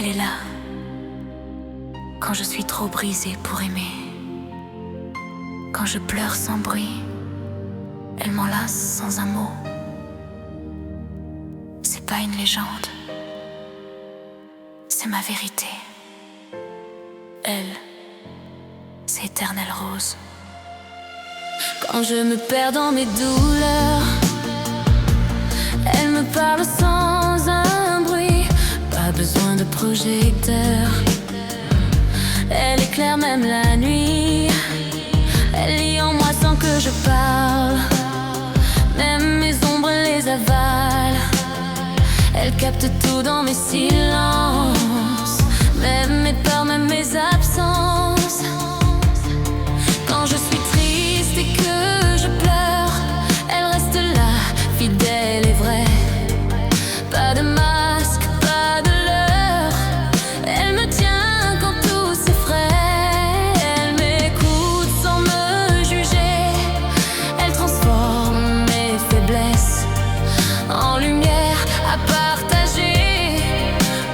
Elle est là quand je suis trop brisée pour aimer. Quand je pleure sans bruit, elle m'enlace sans un mot. C'est pas une légende, c'est ma vérité. Elle, c'est Éternelle Rose. Quand je me perds dans mes douleurs, elle me parle sans un bruit. Pas besoin de projecteur, elle éclaire même la nuit. Elle lit en moi sans que je parle, même mes ombres les avalent. Elle capte tout dans mes silences, même mes peurs, même mes absences. Quand je suis triste et que je pleure, elle reste là, fidèle et vraie. Pas de masque, pas de leurre, elle me tient quand tout s'effraie. Elle m'écoute sans me juger, elle transforme mes faiblesses en lumière à partager,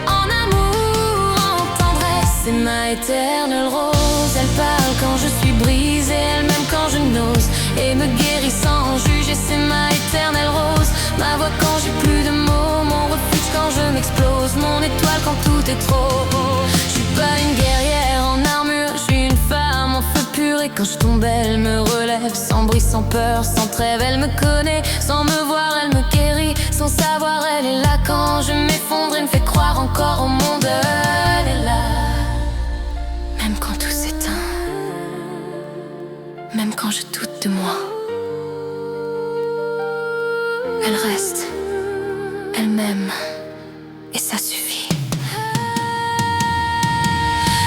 en amour, en tendresse. C'est ma éternelle rose, elle parle quand je suis brisée, elle m'aime quand je n'ose, et me guérit sans juger. C'est ma éternelle rose, ma voix quand j'ai plus de mots, mon refuge quand je m'explose, mon étoile quand tout est trop beau. Je suis pas une guerrière en armure, je suis une femme en feu pur, et quand je tombe elle me relève, sans bruit, sans peur, sans trêve. Elle me connaît, sans me voir elle me guérit, sans savoir elle est là quand je m'effondre et me fait croire encore au monde. Elle est là, même quand tout s'éteint, même quand je doute de moi. Elle reste, elle m'aime, et ça suffit.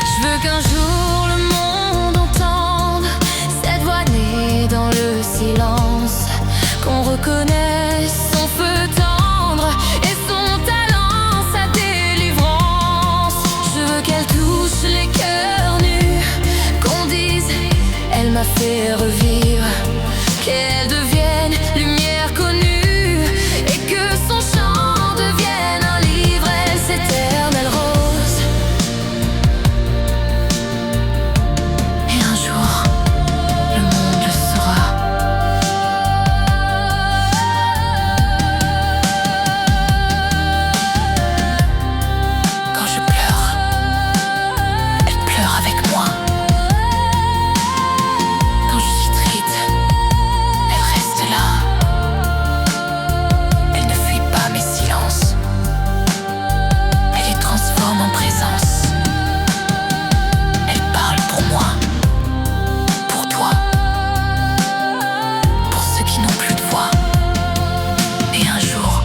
Je veux qu'un jour le monde entende cette voix née dans le silence, qu'on reconnaisse son feu tendre et son talent, sa délivrance. Je veux qu'elle touche les cœurs nus, qu'on dise elle m'a fait revivre, qu'elle devienne lumière connue, et que son chant devienne un livre. Elle, c'est Éternelle Rose. Et un jour, le monde le saura. Quand je pleure, elle pleure avec moi. Quand je suis triste, elle reste là. Elle ne fuit pas mes silences, elle les transforme en présence. Elle parle pour moi, pour toi, pour ceux qui n'ont plus de voix. Et un jour,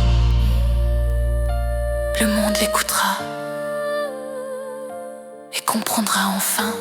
le monde l'écoutera et comprendra enfin